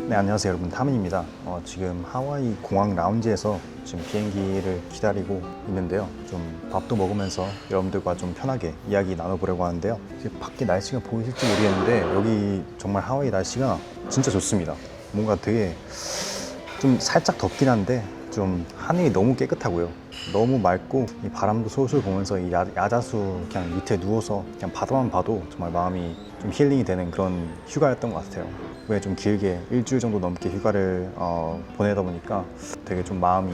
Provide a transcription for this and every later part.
네, 안녕하세요 여러분, 타민입니다. 지금 하와이 공항 라운지에서 지금 비행기를 기다리고 있는데요. 좀 밥도 먹으면서 여러분들과 좀 편하게 이야기 나눠보려고 하는데요. 지금 밖에 날씨가 보이실지 모르겠는데 여기 정말 하와이 날씨가 진짜 좋습니다. 뭔가 되게 좀 살짝 덥긴 한데 좀 하늘이 너무 깨끗하고요. 너무 맑고 이 바람도 솔솔 보면서 이 야자수 그냥 밑에 누워서 그냥 바다만 봐도 정말 마음이 좀 힐링이 되는 그런 휴가였던 것 같아요. 왜 좀 길게 일주일 정도 넘게 휴가를 보내다 보니까 되게 좀 마음이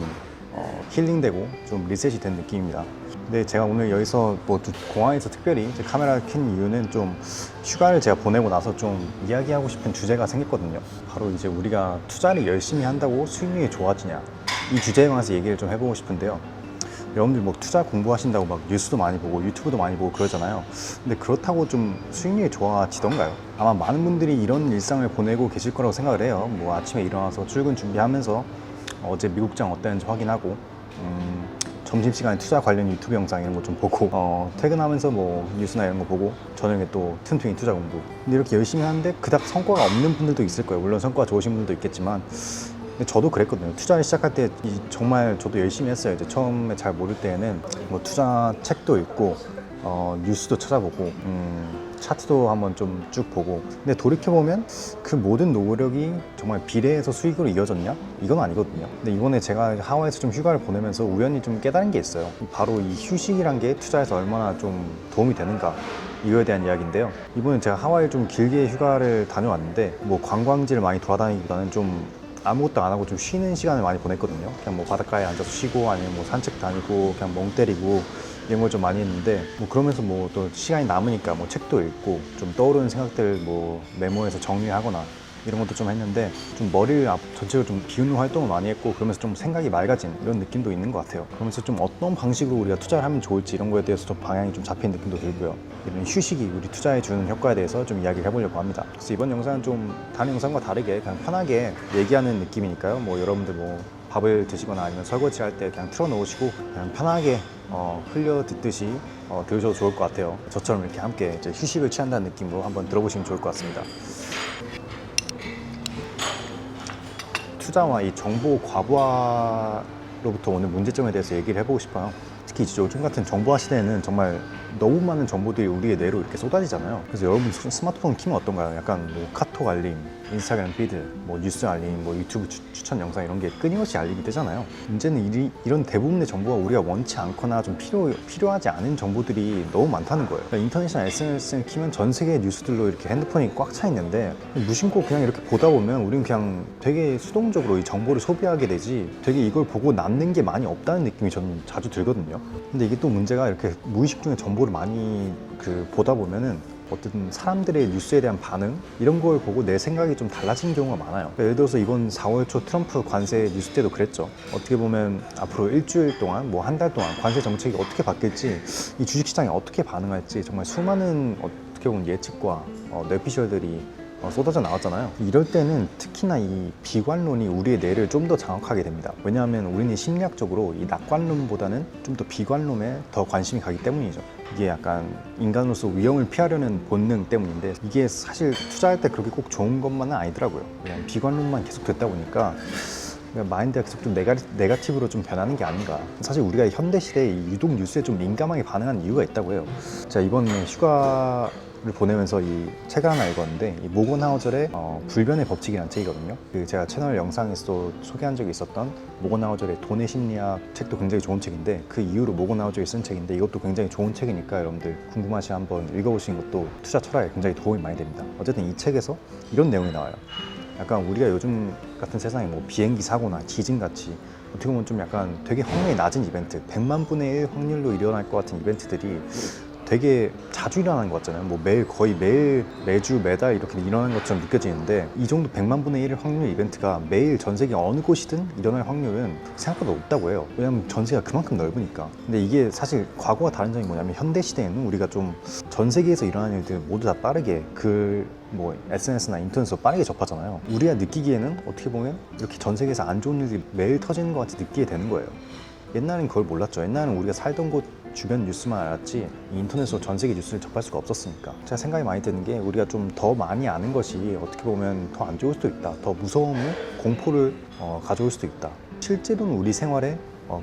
힐링되고 좀 리셋이 된 느낌입니다. 근데 제가 오늘 여기서 뭐 공항에서 특별히 이제 카메라를 켠 이유는 좀 휴가를 제가 보내고 나서 좀 이야기하고 싶은 주제가 생겼거든요. 바로 이제 우리가 투자를 열심히 한다고 수익률이 좋아지냐, 이 주제에 관해서 얘기를 좀 해보고 싶은데요. 여러분들 뭐 투자 공부하신다고 막 뉴스도 많이 보고 유튜브도 많이 보고 그러잖아요. 근데 그렇다고 좀 수익률이 좋아지던가요? 아마 많은 분들이 이런 일상을 보내고 계실 거라고 생각을 해요. 뭐 아침에 일어나서 출근 준비하면서 어제 미국장 어땠는지 확인하고 점심시간에 투자 관련 유튜브 영상 이런 거 좀 보고 퇴근하면서 뭐 뉴스나 이런 거 보고 저녁에 또 틈틈이 투자 공부. 근데 이렇게 열심히 하는데 그닥 성과가 없는 분들도 있을 거예요. 물론 성과가 좋으신 분들도 있겠지만 저도 그랬거든요. 투자를 시작할 때 정말 저도 열심히 했어요. 이제 처음에 잘 모를 때에는 뭐 투자 책도 읽고 뉴스도 찾아보고 차트도 한번 좀 쭉 보고. 근데 돌이켜보면 그 모든 노력이 정말 비례해서 수익으로 이어졌냐? 이건 아니거든요. 근데 이번에 제가 하와이에서 좀 휴가를 보내면서 우연히 좀 깨달은 게 있어요. 바로 이 휴식이란 게 투자에서 얼마나 좀 도움이 되는가, 이거에 대한 이야기인데요. 이번에 제가 하와이에 좀 길게 휴가를 다녀왔는데 뭐 관광지를 많이 돌아다니기보다는 좀 아무것도 안 하고 좀 쉬는 시간을 많이 보냈거든요. 그냥 뭐 바닷가에 앉아서 쉬고 아니면 뭐 산책 다니고 그냥 멍 때리고 이런 걸 좀 많이 했는데, 뭐 그러면서 뭐 또 시간이 남으니까 뭐 책도 읽고 좀 떠오르는 생각들 뭐 메모해서 정리하거나 이런 것도 좀 했는데, 좀 머리를 전체로 좀 비우는 활동을 많이 했고, 그러면서 좀 생각이 맑아진 이런 느낌도 있는 것 같아요. 그러면서 좀 어떤 방식으로 우리가 투자를 하면 좋을지 이런 거에 대해서 좀 방향이 좀 잡힌 느낌도 들고요. 이런 휴식이 우리 투자에 주는 효과에 대해서 좀 이야기를 해보려고 합니다. 그래서 이번 영상은 좀 다른 영상과 다르게 그냥 편하게 얘기하는 느낌이니까요. 뭐 여러분들 뭐 밥을 드시거나 아니면 설거지 할 때 그냥 틀어놓으시고 그냥 편하게 흘려 듣듯이 들으셔도 좋을 것 같아요. 저처럼 이렇게 함께 이제 휴식을 취한다는 느낌으로 한번 들어보시면 좋을 것 같습니다. 투자와 이 정보 과부하로부터 오는 문제점에 대해서 얘기를 해보고 싶어요. 특히 요즘 같은 정보화 시대에는 정말 너무 많은 정보들이 우리의 뇌로 이렇게 쏟아지잖아요. 그래서 여러분 스마트폰 키면 어떤가요? 약간 뭐 카톡 알림, 인스타그램 피드, 뭐 뉴스 알림, 뭐 유튜브 추천 영상 이런 게 끊임없이 알림이 되잖아요. 문제는 이런 대부분의 정보가 우리가 원치 않거나 좀 필요하지 않은 정보들이 너무 많다는 거예요. 그러니까 인터넷이나 SNS를 키면 전 세계 뉴스들로 이렇게 핸드폰이 꽉 차 있는데, 무심코 그냥 이렇게 보다 보면 우리는 그냥 되게 수동적으로 이 정보를 소비하게 되지, 되게 이걸 보고 남는 게 많이 없다는 느낌이 저는 자주 들거든요. 근데 이게 또 문제가, 이렇게 무의식 중에 정보를 많이 보다 보면은 어떤 사람들의 뉴스에 대한 반응 이런 걸 보고 내 생각이 좀 달라지는 경우가 많아요. 그러니까 예를 들어서 이번 4월 초 트럼프 관세 뉴스 때도 그랬죠. 어떻게 보면 앞으로 일주일 동안 뭐 한 달 동안 관세 정책이 어떻게 바뀔지, 이 주식시장이 어떻게 반응할지 정말 수많은 어떻게 보면 예측과 뇌피셜들이 쏟아져 나왔잖아요. 이럴 때는 특히나 이 비관론이 우리의 뇌를 좀 더 장악하게 됩니다. 왜냐하면 우리는 심리학적으로 이 낙관론보다는 좀 더 비관론에 더 관심이 가기 때문이죠. 이게 약간 인간으로서 위험을 피하려는 본능 때문인데, 이게 사실 투자할 때 그렇게 꼭 좋은 것만은 아니더라고요. 그냥 비관론만 계속 듣다 보니까 마인드가 계속 좀 네가티브로 좀 변하는 게 아닌가. 사실 우리가 현대 시대에 유독 뉴스에 좀 민감하게 반응하는 이유가 있다고 해요. 제가 이번에 휴가를 보내면서 이 책을 하나 읽었는데, 이 모건 하우절의 불변의 법칙이라는 책이거든요. 제가 채널 영상에서도 소개한 적이 있었던 모건 하우절의 돈의 심리학 책도 굉장히 좋은 책인데, 그 이후로 모건 하우절이 쓴 책인데 이것도 굉장히 좋은 책이니까 여러분들 궁금하시면 한번 읽어보시는 것도 투자 철학에 굉장히 도움이 많이 됩니다. 어쨌든 이 책에서 이런 내용이 나와요. 약간 우리가 요즘 같은 세상에 뭐 비행기 사고나 지진같이 어떻게 보면 좀 약간 되게 확률이 낮은 이벤트, 100만 분의 1 확률로 일어날 것 같은 이벤트들이 되게 자주 일어나는 것 같잖아요. 뭐 거의 매일, 매주, 매달 이렇게 일어나는 것처럼 느껴지는데, 이 정도 100만 분의 1 확률 이벤트가 매일 전 세계 어느 곳이든 일어날 확률은 생각보다 높다고 해요. 왜냐면 전 세계가 그만큼 넓으니까. 근데 이게 사실 과거와 다른 점이 뭐냐면, 현대 시대에는 우리가 좀 전 세계에서 일어나는 일들 모두 다 빠르게 뭐 SNS나 인터넷으로 빠르게 접하잖아요. 우리가 느끼기에는 어떻게 보면 이렇게 전 세계에서 안 좋은 일들이 매일 터지는 것 같이 느끼게 되는 거예요. 옛날엔 그걸 몰랐죠. 옛날에는 우리가 살던 곳 주변 뉴스만 알았지 인터넷으로 전 세계 뉴스를 접할 수가 없었으니까. 제가 생각이 많이 드는 게 우리가 좀 더 많이 아는 것이 어떻게 보면 더 안 좋을 수도 있다. 더 무서움을, 공포를 가져올 수도 있다. 실제로는 우리 생활에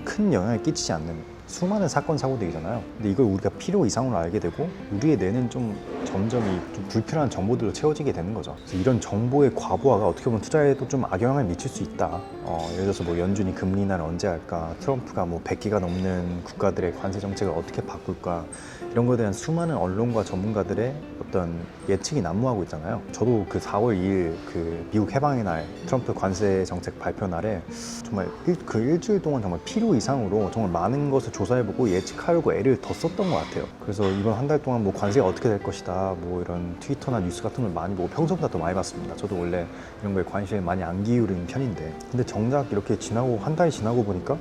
큰 영향을 끼치지 않는 수많은 사건 사고들이잖아요. 근데 이걸 우리가 필요 이상으로 알게 되고 우리의 뇌는 좀 점점 좀 불필요한 정보들로 채워지게 되는 거죠. 그래서 이런 정보의 과부하가 어떻게 보면 투자에도 좀 악영향을 미칠 수 있다. 예를 들어서 뭐 연준이 금리 인하를 언제 할까, 트럼프가 뭐 100개가 넘는 국가들의 관세 정책을 어떻게 바꿀까, 이런 거에 대한 수많은 언론과 전문가들의 어떤 예측이 난무하고 있잖아요. 저도 그 4월 2일 그 미국 해방의 날, 트럼프 관세 정책 발표 날에 정말 그 일주일 동안 정말 필요 이상으로 정말 많은 것을 조사해보고 예측하려고 애를 더 썼던 것 같아요. 그래서 이번 한 달 동안 뭐 관세가 어떻게 될 것이다, 뭐 이런 트위터나 뉴스 같은 걸 많이 보고 평소보다 더 많이 봤습니다. 저도 원래 이런 거에 관심을 많이 안 기울이는 편인데, 근데 정작 이렇게 지나고 한 달이 지나고 보니까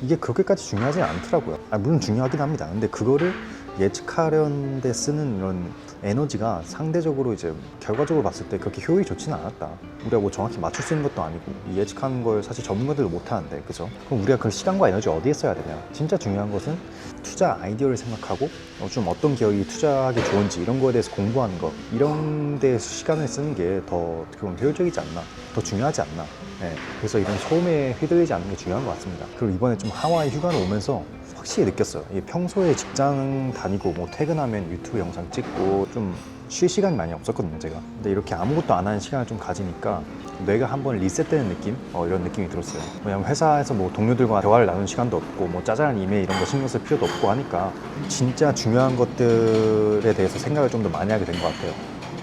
이게 그렇게까지 중요하지 않더라고요. 물론 중요하긴 합니다. 근데 그거를 예측하려는 데 쓰는 이런 에너지가 상대적으로 이제 결과적으로 봤을 때 그렇게 효율이 좋지는 않았다. 우리가 뭐 정확히 맞출 수 있는 것도 아니고 이 예측하는 걸 사실 전문가들도 못 하는데, 그죠? 그럼 우리가 그 시간과 에너지 어디에 써야 되냐? 진짜 중요한 것은 투자 아이디어를 생각하고 좀 어떤 기업이 투자하기 좋은지 이런 거에 대해서 공부하는 것, 이런 데에서 시간을 쓰는 게 더 어떻게 보면 효율적이지 않나, 더 중요하지 않나. 네. 그래서 이런 소음에 휘둘리지 않는 게 중요한 것 같습니다. 그리고 이번에 좀 하와이 휴가를 오면서 확실히 느꼈어요. 평소에 직장 다니고 뭐 퇴근하면 유튜브 영상 찍고 좀 쉴 시간이 많이 없었거든요, 제가. 근데 이렇게 아무것도 안 하는 시간을 좀 가지니까 뇌가 한번 리셋되는 느낌? 이런 느낌이 들었어요. 왜냐면 회사에서 뭐 동료들과 대화를 나눈 시간도 없고 뭐 짜잘한 이메일 이런 거 신경 쓸 필요도 없고 하니까 진짜 중요한 것들에 대해서 생각을 좀 더 많이 하게 된 것 같아요.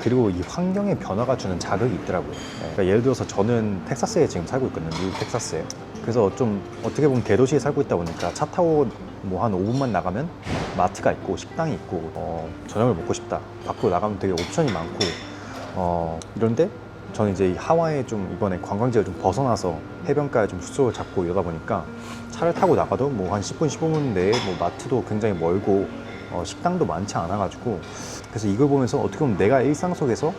그리고 이 환경의 변화가 주는 자극이 있더라고요. 그러니까 예를 들어서 저는 텍사스에 지금 살고 있거든요. 미국 텍사스에. 그래서 좀 어떻게 보면 대도시에 살고 있다 보니까 차 타고 뭐 한 5분만 나가면 마트가 있고 식당이 있고 저녁을 먹고 싶다. 밖으로 나가면 되게 옵션이 많고 이런데 저는 이제 하와이에 좀 이번에 관광지를 좀 벗어나서 해변가에 좀 숙소를 잡고 이러다 보니까 차를 타고 나가도 뭐 한 10분, 15분 내에 뭐 마트도 굉장히 멀고 식당도 많지 않아가지고, 그래서 이걸 보면서 어떻게 보면 내가 일상 속에서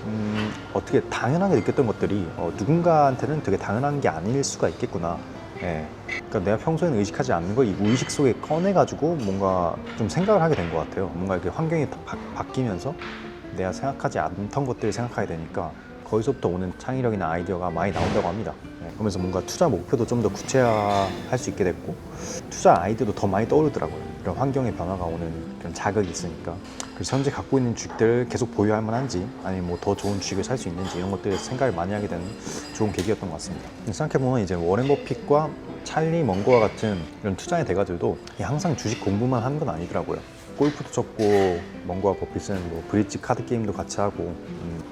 어떻게 당연하게 느꼈던 것들이 누군가한테는 되게 당연한 게 아닐 수가 있겠구나. 예. 그러니까 내가 평소에는 의식하지 않는 걸 이 무의식 속에 꺼내가지고 뭔가 좀 생각을 하게 된 것 같아요. 뭔가 이렇게 환경이 바뀌면서 내가 생각하지 않던 것들을 생각하게 되니까 거기서부터 오는 창의력이나 아이디어가 많이 나온다고 합니다. 예. 그러면서 뭔가 투자 목표도 좀 더 구체화할 수 있게 됐고 투자 아이디어도 더 많이 떠오르더라고요. 이런 환경의 변화가 오는 그런 자극이 있으니까. 그래서 현재 갖고 있는 주식들을 계속 보유할 만한지 아니면 뭐 더 좋은 주식을 살 수 있는지 이런 것들에 생각을 많이 하게 되는 좋은 계기였던 것 같습니다. 생각해보면 이제 워렌 버핏과 찰리 먼거와 같은 이런 투자의 대가들도 항상 주식 공부만 하는 건 아니더라고요. 골프도 쳤고 먼거와 버핏은 뭐 브릿지 카드 게임도 같이 하고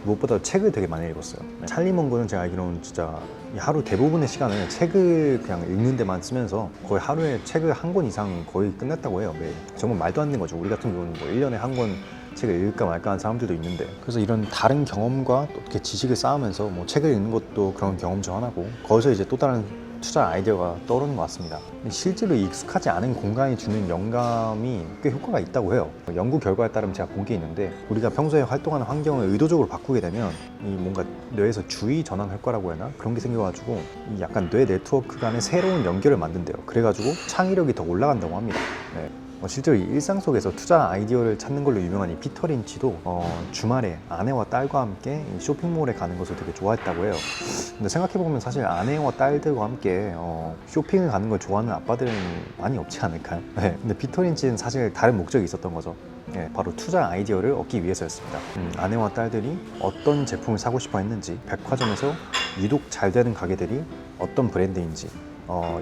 무엇보다 책을 되게 많이 읽었어요. 찰리 먼거는 제가 알기로는 진짜 하루 대부분의 시간을 책을 그냥 읽는 데만 쓰면서 거의 하루에 책을 한 권 이상 거의 끝냈다고 해요. 매일. 정말 말도 안 되는 거죠. 우리 같은 경우는 뭐 1년에 한 권 책을 읽을까 말까 하는 사람들도 있는데, 그래서 이런 다른 경험과 또 어떻게 지식을 쌓으면서 뭐 책을 읽는 것도 그런 경험 중 하나고, 거기서 이제 또 다른 투자 아이디어가 떠오르는 것 같습니다. 실제로 익숙하지 않은 공간이 주는 영감이 꽤 효과가 있다고 해요. 연구 결과에 따르면 제가 본 게 있는데, 우리가 평소에 활동하는 환경을 의도적으로 바꾸게 되면 이 뭔가 뇌에서 주의 전환 효과라고 해야 하나? 그런 게 생겨가지고 이 약간 뇌 네트워크 간의 새로운 연결을 만든대요. 그래가지고 창의력이 더 올라간다고 합니다. 네. 실제로 일상 속에서 투자 아이디어를 찾는 걸로 유명한 이 피터 린치도 주말에 아내와 딸과 함께 쇼핑몰에 가는 것을 되게 좋아했다고 해요. 근데 생각해보면 사실 아내와 딸들과 함께 쇼핑을 가는 걸 좋아하는 아빠들은 많이 없지 않을까요? 네. 근데 피터 린치는 사실 다른 목적이 있었던 거죠. 네, 바로 투자 아이디어를 얻기 위해서였습니다. 아내와 딸들이 어떤 제품을 사고 싶어 했는지, 백화점에서 유독 잘 되는 가게들이 어떤 브랜드인지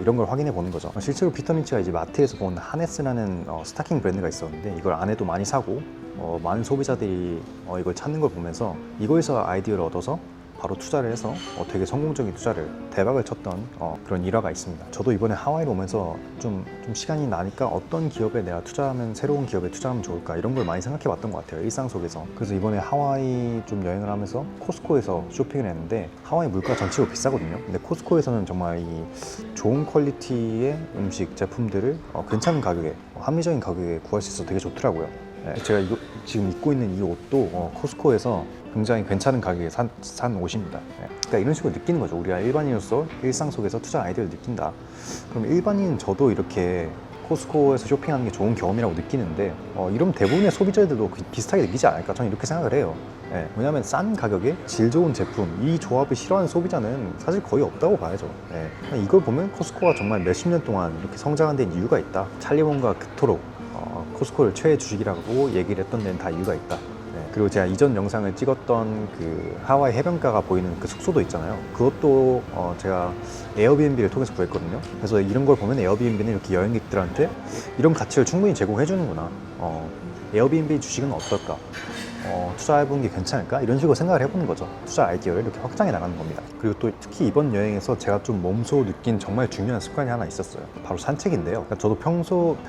이런 걸 확인해 보는 거죠. 실제로 피터 린치가 이제 마트에서 본 하네스라는 스타킹 브랜드가 있었는데, 이걸 아내도 많이 사고 많은 소비자들이 이걸 찾는 걸 보면서 이거에서 아이디어를 얻어서 바로 투자를 해서 되게 성공적인 투자를 대박을 쳤던 그런 일화가 있습니다. 저도 이번에 하와이로 오면서 좀 시간이 나니까 어떤 기업에 내가 투자하면, 새로운 기업에 투자하면 좋을까, 이런 걸 많이 생각해 봤던 것 같아요, 일상 속에서. 그래서 이번에 하와이 좀 여행을 하면서 코스코에서 쇼핑을 했는데, 하와이 물가 전체로 비싸거든요. 근데 코스코에서는 정말 이 좋은 퀄리티의 음식 제품들을 괜찮은 가격에, 합리적인 가격에 구할 수 있어서 되게 좋더라고요. 네, 제가 지금 입고 있는 이 옷도 코스코에서 굉장히 괜찮은 가격에 산 옷입니다. 네. 그러니까 이런 식으로 느끼는 거죠. 우리가 일반인으로서 일상 속에서 투자 아이디어를 느낀다. 그럼 일반인 저도 이렇게 코스코에서 쇼핑하는 게 좋은 경험이라고 느끼는데 이런 대부분의 소비자들도 비슷하게 느끼지 않을까 저는 이렇게 생각을 해요. 예, 왜냐하면 싼 가격에 질 좋은 제품 이 조합을 싫어하는 소비자는 사실 거의 없다고 봐야죠. 예, 이걸 보면 코스코가 정말 몇십 년 동안 이렇게 성장한 데는 이유가 있다. 찰리몬과 그토록 코스코를 최애 주식이라고 얘기를 했던 데는 다 이유가 있다. 그리고 제가 이전 영상을 찍었던 그 하와이 해변가가 보이는 그 숙소도 있잖아요. 그것도 제가 에어비앤비를 통해서 구했거든요. 그래서 이런 걸 보면 에어비앤비는 이렇게 여행객들한테 이런 가치를 충분히 제공해 주는구나. 에어비앤비 주식은 어떨까? 투자해보는 게 괜찮을까? 이런 식으로 생각을 해보는 거죠. 투자 아이디어를 이렇게 확장해 나가는 겁니다. 그리고 또 특히 이번 여행에서 제가 좀 몸소 느낀 정말 중요한 습관이 하나 있었어요. 바로 산책인데요. 그러니까 저도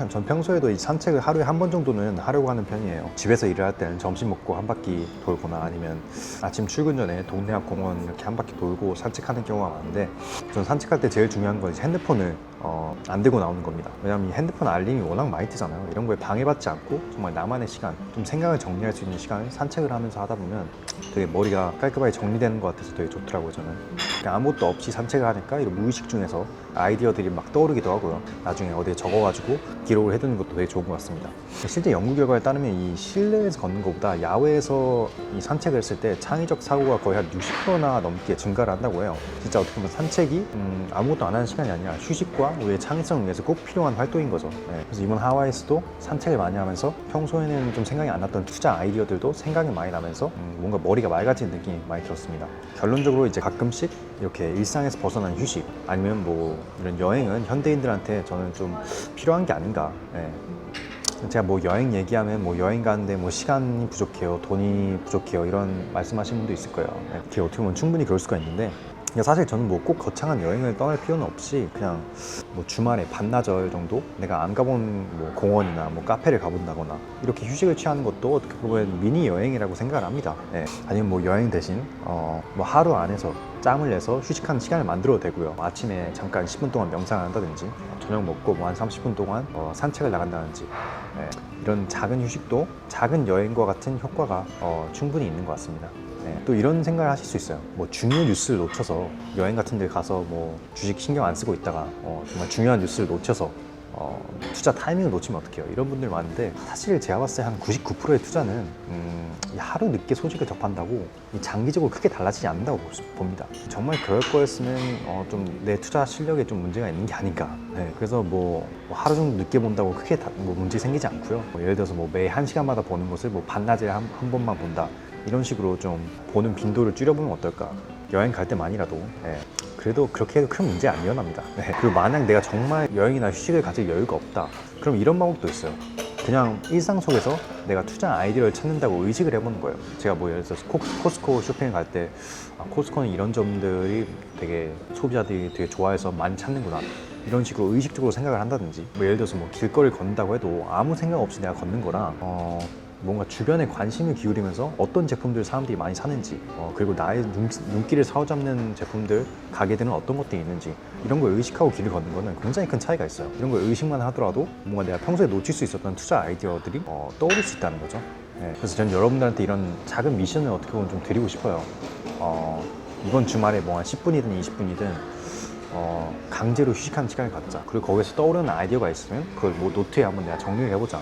전 평소에도 이 산책을 하루에 한 번 정도는 하려고 하는 편이에요. 집에서 일을 할 때는 점심 먹고 한 바퀴 돌거나 아니면 아침 출근 전에 동네 앞 공원 이렇게 한 바퀴 돌고 산책하는 경우가 많은데 전 산책할 때 제일 중요한 건 이제 핸드폰을 안 들고 나오는 겁니다. 왜냐하면 이 핸드폰 알림이 워낙 많이 뜨잖아요. 이런 거에 방해받지 않고 정말 나만의 시간, 좀 생각을 정리할 수 있는 시간을 산책을 하면서 하다 보면 되게 머리가 깔끔하게 정리되는 것 같아서 되게 좋더라고요. 저는 그냥 아무것도 없이 산책을 하니까 이런 무의식 중에서 아이디어들이 막 떠오르기도 하고요. 나중에 어디에 적어가지고 기록을 해두는 것도 되게 좋은 것 같습니다. 실제 연구 결과에 따르면 이 실내에서 걷는 것보다 야외에서 이 산책을 했을 때 창의적 사고가 거의 한 60%나 넘게 증가를 한다고 해요. 진짜 어떻게 보면 산책이 아무것도 안 하는 시간이 아니라 휴식과 우리의 창의성을 위해서 꼭 필요한 활동인 거죠. 그래서 이번 하와이에서도 산책을 많이 하면서 평소에는 좀 생각이 안 났던 투자 아이디어들도 생각이 많이 나면서 뭔가 머리가 맑아지는 느낌이 많이 들었습니다. 결론적으로 이제 가끔씩 이렇게 일상에서 벗어난 휴식 아니면 뭐 이런 여행은 현대인들한테 저는 좀 필요한 게 아닌가. 제가 뭐 여행 얘기하면 뭐 여행 가는데 뭐 시간이 부족해요, 돈이 부족해요 이런 말씀하시는 분도 있을 거예요. 그게 어떻게 보면 충분히 그럴 수가 있는데 사실 저는 뭐 꼭 거창한 여행을 떠날 필요는 없이 그냥 뭐 주말에 반나절 정도 내가 안 가본 뭐 공원이나 뭐 카페를 가본다거나 이렇게 휴식을 취하는 것도 어떻게 보면 미니 여행이라고 생각을 합니다. 아니면 뭐 여행 대신 뭐 하루 안에서 짬을 내서 휴식하는 시간을 만들어도 되고요. 아침에 잠깐 10분 동안 명상을 한다든지 저녁 먹고 뭐 한 30분 동안 산책을 나간다든지 이런 작은 휴식도 작은 여행과 같은 효과가 충분히 있는 것 같습니다. 또 이런 생각을 하실 수 있어요. 뭐 중요한 뉴스를 놓쳐서 여행 같은 데 가서 뭐 주식 신경 안 쓰고 있다가 정말 중요한 뉴스를 놓쳐서 투자 타이밍을 놓치면 어떡해요? 이런 분들 많은데 사실 제가 봤을 때 한 99%의 투자는 하루 늦게 소식을 접한다고 장기적으로 크게 달라지지 않는다고 봅니다. 정말 그럴 거였으면 좀 내 투자 실력에 좀 문제가 있는 게 아닌가. 그래서 뭐 하루 정도 늦게 본다고 크게 뭐 문제 생기지 않고요. 예를 들어서 뭐 매 1시간마다 보는 것을 뭐 반나절에 한 번만 본다. 이런 식으로 좀 보는 빈도를 줄여보면 어떨까? 여행 갈 때만이라도 그래도 그렇게 해도 큰 문제 안 일어납니다. 그리고 만약 내가 정말 여행이나 휴식을 가질 여유가 없다 그럼 이런 방법도 있어요. 그냥 일상 속에서 내가 투자 아이디어를 찾는다고 의식을 해보는 거예요. 제가 뭐 예를 들어서 코스코 쇼핑을 갈 때 코스코는 이런 점들이 되게 소비자들이 되게 좋아해서 많이 찾는구나 이런 식으로 의식적으로 생각을 한다든지 뭐 예를 들어서 뭐 길거리를 걷는다고 해도 아무 생각 없이 내가 걷는 거랑 뭔가 주변에 관심을 기울이면서 어떤 제품들 사람들이 많이 사는지 그리고 나의 눈길을 사로잡는 제품들 가게들은 어떤 것들이 있는지 이런 걸 의식하고 길을 걷는 거는 굉장히 큰 차이가 있어요. 이런 걸 의식만 하더라도 뭔가 내가 평소에 놓칠 수 있었던 투자 아이디어들이 떠오를 수 있다는 거죠. 그래서 저는 여러분들한테 이런 작은 미션을 어떻게 보면 좀 드리고 싶어요. 이번 주말에 뭐 한 10분이든 20분이든 강제로 휴식하는 시간을 갖자. 그리고 거기서 떠오르는 아이디어가 있으면 그걸 뭐 노트에 한번 내가 정리를 해보자.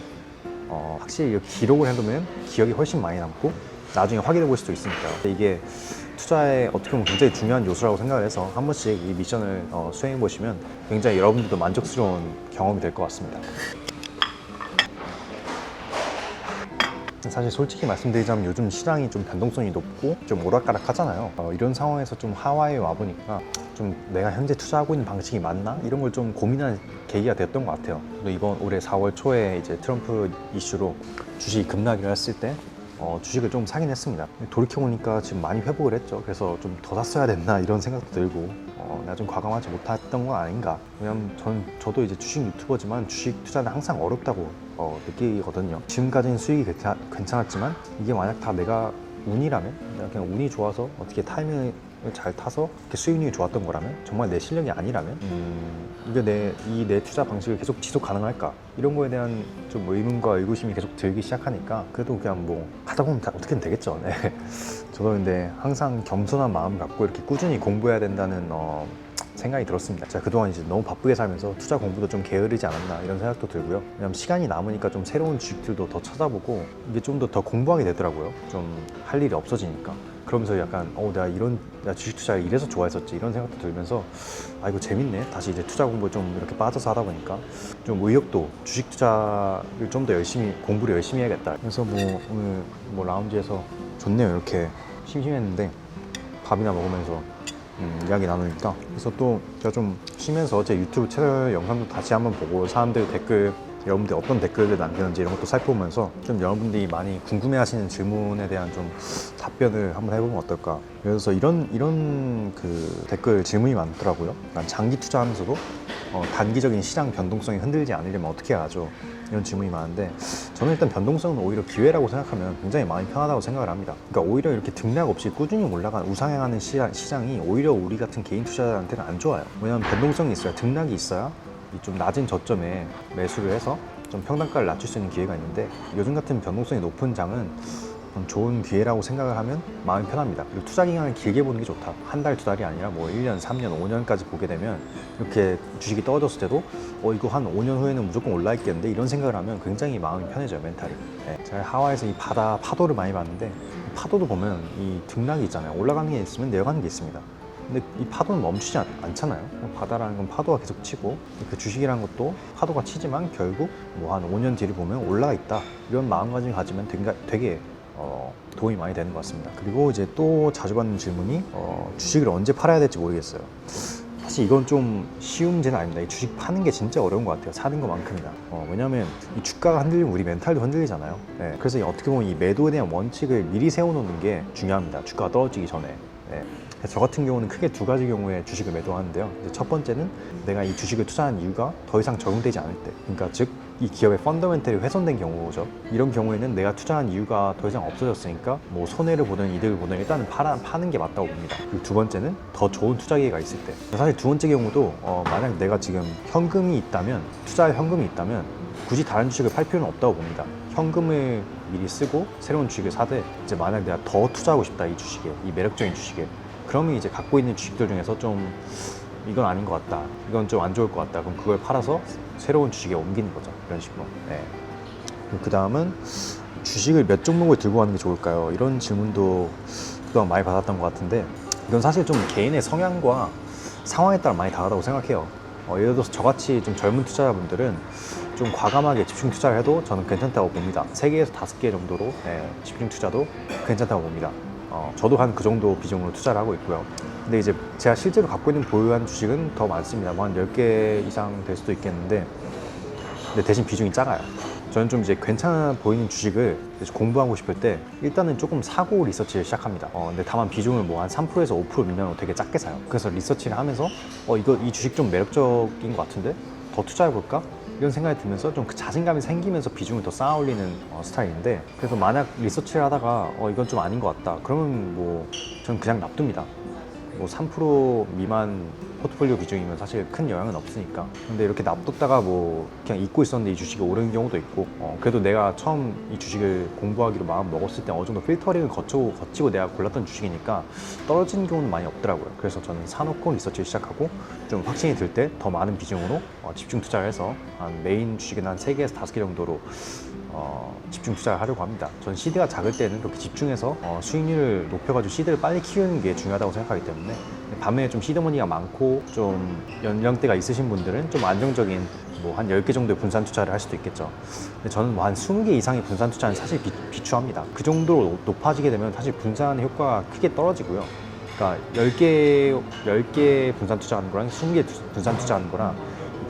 확실히 기록을 해두면 기억이 훨씬 많이 남고 나중에 확인해 볼 수도 있으니까 이게 투자에 어떻게 보면 굉장히 중요한 요소라고 생각을 해서 한 번씩 이 미션을 수행해 보시면 굉장히 여러분들도 만족스러운 경험이 될 것 같습니다. 사실 솔직히 말씀드리자면 요즘 시장이 좀 변동성이 높고 좀 오락가락 하잖아요. 이런 상황에서 좀 하와이에 와보니까 좀 내가 현재 투자하고 있는 방식이 맞나? 이런 걸 좀 고민하는 계기가 됐던 것 같아요. 또 이번 올해 4월 초에 이제 트럼프 이슈로 주식이 급락을 했을 때 주식을 좀 사긴 했습니다. 돌이켜보니까 지금 많이 회복을 했죠. 그래서 좀 더 샀어야 됐나 이런 생각도 들고 내가 좀 과감하지 못했던 건 아닌가. 왜냐면 저도 이제 주식 유튜버지만 주식 투자는 항상 어렵다고 느끼거든요. 지금까지는 수익이 괜찮았지만 이게 만약 다 내가 운이라면 그냥 운이 좋아서 어떻게 타이밍을 잘 타서 이렇게 수익률이 좋았던 거라면 정말 내 실력이 아니라면 이게 내 투자 방식을 계속 지속 가능할까 이런 거에 대한 좀 의문과 의구심이 계속 들기 시작하니까 그래도 그냥 뭐 하다 보면 어떻게든 되겠죠. 저도 근데 항상 겸손한 마음을 갖고 이렇게 꾸준히 공부해야 된다는 생각이 들었습니다. 제가 그동안 이제 너무 바쁘게 살면서 투자 공부도 좀 게으르지 않았나 이런 생각도 들고요. 왜냐면 시간이 남으니까 좀 새로운 주식들도 더 찾아보고 이게 좀 더 공부하게 되더라고요. 좀 할 일이 없어지니까. 그러면서 약간 내가 주식 투자를 이래서 좋아했었지 이런 생각도 들면서 아 이거 재밌네. 다시 이제 투자 공부 좀 이렇게 빠져서 하다 보니까 좀 의욕도 주식 투자를 좀 더 공부를 열심히 해야겠다. 그래서 뭐 오늘 뭐 라운지에서 좋네요. 이렇게 심심했는데 밥이나 먹으면서 이야기 나누니까. 그래서 또 제가 좀 쉬면서 제 유튜브 채널 영상도 다시 한번 보고 사람들 댓글, 여러분들 어떤 댓글을 남기는지 이런 것도 살펴보면서 좀 여러분들이 많이 궁금해하시는 질문에 대한 좀 답변을 한번 해보면 어떨까. 그래서 이런 그 댓글 질문이 많더라고요. 난 장기 투자하면서도 단기적인 시장 변동성이 흔들리지 않으려면 어떻게 해야 하죠? 이런 질문이 많은데 저는 일단 변동성은 오히려 기회라고 생각하면 굉장히 마음이 편하다고 생각을 합니다. 그러니까 오히려 이렇게 등락 없이 꾸준히 올라간 우상향하는 시장이 오히려 우리 같은 개인 투자자한테는 안 좋아요. 왜냐하면 변동성이 있어야, 등락이 있어야 이 좀 낮은 저점에 매수를 해서 좀 평단가를 낮출 수 있는 기회가 있는데 요즘 같은 변동성이 높은 장은 좋은 기회라고 생각을 하면 마음이 편합니다. 그리고 투자 기간을 길게 보는 게 좋다. 한 달, 두 달이 아니라 뭐 1년, 3년, 5년까지 보게 되면 이렇게 주식이 떨어졌을 때도 이거 한 5년 후에는 무조건 올라 있겠는데 이런 생각을 하면 굉장히 마음이 편해져요, 멘탈이. 네, 제가 하와이에서 이 파도를 많이 봤는데 파도도 보면 이 등락이 있잖아요. 올라가는 게 있으면 내려가는 게 있습니다. 근데 이 파도는 멈추지 않잖아요. 바다라는 건 파도가 계속 치고 그 주식이라는 것도 파도가 치지만 결국 뭐 한 5년 뒤를 보면 올라가 있다. 이런 마음가짐을 가지면 되게 도움이 많이 되는 것 같습니다. 그리고 이제 또 자주 받는 질문이 주식을 언제 팔아야 될지 모르겠어요. 사실 이건 좀 쉬운 문제는 아닙니다. 이 주식 파는 게 진짜 어려운 것 같아요. 사는 것만큼이나. 왜냐하면 이 주가가 흔들리면 우리 멘탈도 흔들리잖아요. 네, 그래서 어떻게 보면 이 매도에 대한 원칙을 미리 세워놓는 게 중요합니다. 주가가 떨어지기 전에. 네. 저 같은 경우는 크게 두 가지 경우에 주식을 매도하는데요. 첫 번째는 내가 이 주식을 투자한 이유가 더 이상 적용되지 않을 때, 그러니까 즉 이 기업의 펀더멘털이 훼손된 경우죠. 이런 경우에는 내가 투자한 이유가 더 이상 없어졌으니까 뭐 손해를 보든 이득을 보든 일단은 파는 게 맞다고 봅니다. 그리고 두 번째는 더 좋은 투자 기회가 있을 때. 사실 두 번째 경우도 만약 내가 지금 투자할 현금이 있다면 굳이 다른 주식을 팔 필요는 없다고 봅니다. 현금을 미리 쓰고 새로운 주식을 사되 이제 만약 내가 더 투자하고 싶다 이 주식에, 이 매력적인 주식에, 그러면 이제 갖고 있는 주식들 중에서 좀 이건 아닌 것 같다, 이건 좀 안 좋을 것 같다, 그럼 그걸 팔아서 새로운 주식에 옮기는 거죠. 이런 식으로. 네. 그 다음은 주식을 몇 종목을 들고 가는 게 좋을까요? 이런 질문도 그동안 많이 받았던 것 같은데 이건 사실 좀 개인의 성향과 상황에 따라 많이 다르다고 생각해요. 예를 들어서 저같이 좀 젊은 투자자분들은 좀 과감하게 집중 투자를 해도 저는 괜찮다고 봅니다. 3개에서 5개 정도로 집중 투자도 괜찮다고 봅니다. 저도 한 그 정도 비중으로 투자를 하고 있고요. 근데 이제 제가 실제로 갖고 있는 보유한 주식은 더 많습니다. 뭐 한 10개 이상 될 수도 있겠는데 근데 대신 비중이 작아요. 저는 좀 이제 괜찮아 보이는 주식을 공부하고 싶을 때 일단은 조금 사고 리서치를 시작합니다. 근데 다만 비중을 뭐 한 3%에서 5% 미만으로 되게 작게 사요. 그래서 리서치를 하면서 이 주식 좀 매력적인 것 같은데 더 투자해볼까? 이런 생각이 들면서 좀 그 자신감이 생기면서 비중을 더 쌓아 올리는 스타일인데, 그래서 만약 리서치를 하다가 이건 좀 아닌 것 같다 그러면 뭐 저는 그냥 놔둡니다. 뭐 3% 미만 포트폴리오 비중이면 사실 큰 영향은 없으니까. 근데 이렇게 놔뒀다가 뭐 그냥 잊고 있었는데 이 주식이 오르는 경우도 있고, 그래도 내가 처음 이 주식을 공부하기로 마음 먹었을 때 어느 정도 필터링을 거치고 내가 골랐던 주식이니까 떨어지는 경우는 많이 없더라고요. 그래서 저는 사놓고 리서치를 시작하고 좀 확신이 들 때 더 많은 비중으로 집중 투자를 해서 한 메인 주식은 한 3개에서 5개 정도로 집중 투자를 하려고 합니다. 저는 시드가 작을 때는 그렇게 집중해서 수익률을 높여가지고 시드를 빨리 키우는 게 중요하다고 생각하기 때문에, 반면에 좀 시드머니가 많고 좀 연령대가 있으신 분들은 좀 안정적인 뭐 한 10개 정도의 분산 투자를 할 수도 있겠죠. 근데 저는 뭐 한 20개 이상의 분산 투자는 사실 비추합니다. 그 정도로 높아지게 되면 사실 분산의 효과가 크게 떨어지고요. 그러니까 10개 분산 투자하는 거랑 20개 분산 투자하는 거랑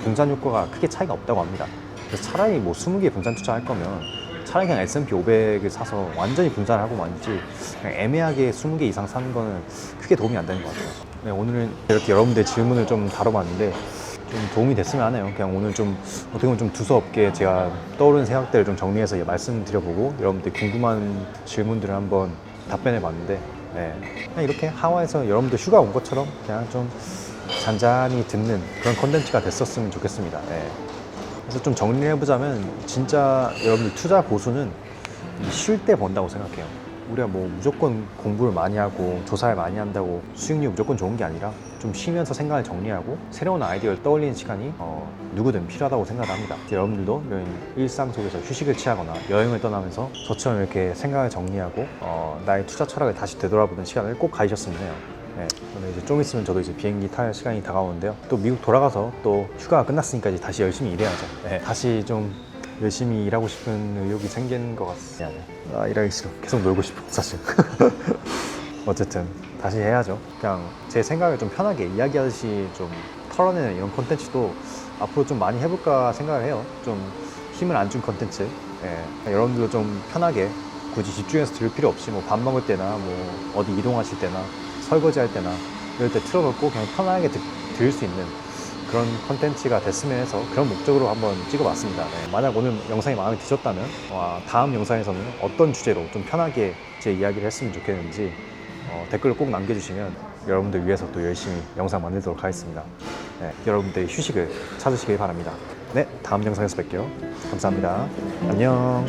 분산 효과가 크게 차이가 없다고 합니다. 그래서 차라리 뭐 20개 분산 투자할 거면 차라리 그냥 S&P 500을 사서 완전히 분산을 하고 말지, 그냥 애매하게 20개 이상 사는 거는 크게 도움이 안 되는 것 같아요. 네, 오늘은 이렇게 여러분들의 질문을 좀 다뤄봤는데 좀 도움이 됐으면 하네요. 그냥 오늘 좀 어떻게 보면 좀 두서없게 제가 떠오르는 생각들을 좀 정리해서 말씀드려보고 여러분들 궁금한 질문들을 한번 답변해봤는데, 그냥 이렇게 하와이에서 여러분들 휴가 온 것처럼 그냥 좀 잔잔히 듣는 그런 컨텐츠가 됐었으면 좋겠습니다. 그래서 좀 정리를 해보자면 진짜 여러분들 투자 고수는 쉴 때 번다고 생각해요. 우리가 뭐 무조건 공부를 많이 하고 조사를 많이 한다고 수익률이 무조건 좋은 게 아니라 좀 쉬면서 생각을 정리하고 새로운 아이디어를 떠올리는 시간이 누구든 필요하다고 생각합니다. 여러분들도 이런 일상 속에서 휴식을 취하거나 여행을 떠나면서 저처럼 이렇게 생각을 정리하고 나의 투자 철학을 다시 되돌아보는 시간을 꼭 가지셨으면 해요. 네, 오늘 이제 좀 있으면 저도 이제 비행기 탈 시간이 다가오는데요. 또 미국 돌아가서 또 휴가가 끝났으니까 이제 다시 열심히 일해야죠. 네, 다시 좀 열심히 일하고 싶은 의욕이 생긴 것 같습니다. 일하기 싫어. 계속 놀고 싶어, 사실. 어쨌든 다시 해야죠. 그냥 제 생각을 좀 편하게 이야기하듯이 좀 털어내는 이런 콘텐츠도 앞으로 좀 많이 해볼까 생각을 해요. 좀 힘을 안 준 콘텐츠. 예, 여러분들도 좀 편하게 굳이 집중해서 들을 필요 없이 뭐 밥 먹을 때나 뭐 어디 이동하실 때나 설거지 할 때나 이럴 때 틀어놓고 그냥 편하게 들을 수 있는 그런 콘텐츠가 됐으면 해서 그런 목적으로 한번 찍어봤습니다. 네, 만약 오늘 영상이 마음에 드셨다면 다음 영상에서는 어떤 주제로 좀 편하게 제 이야기를 했으면 좋겠는지 댓글을 꼭 남겨주시면 여러분들 위해서 또 열심히 영상 만들도록 하겠습니다. 네, 여러분들의 휴식을 찾으시길 바랍니다. 네, 다음 영상에서 뵐게요. 감사합니다. 안녕.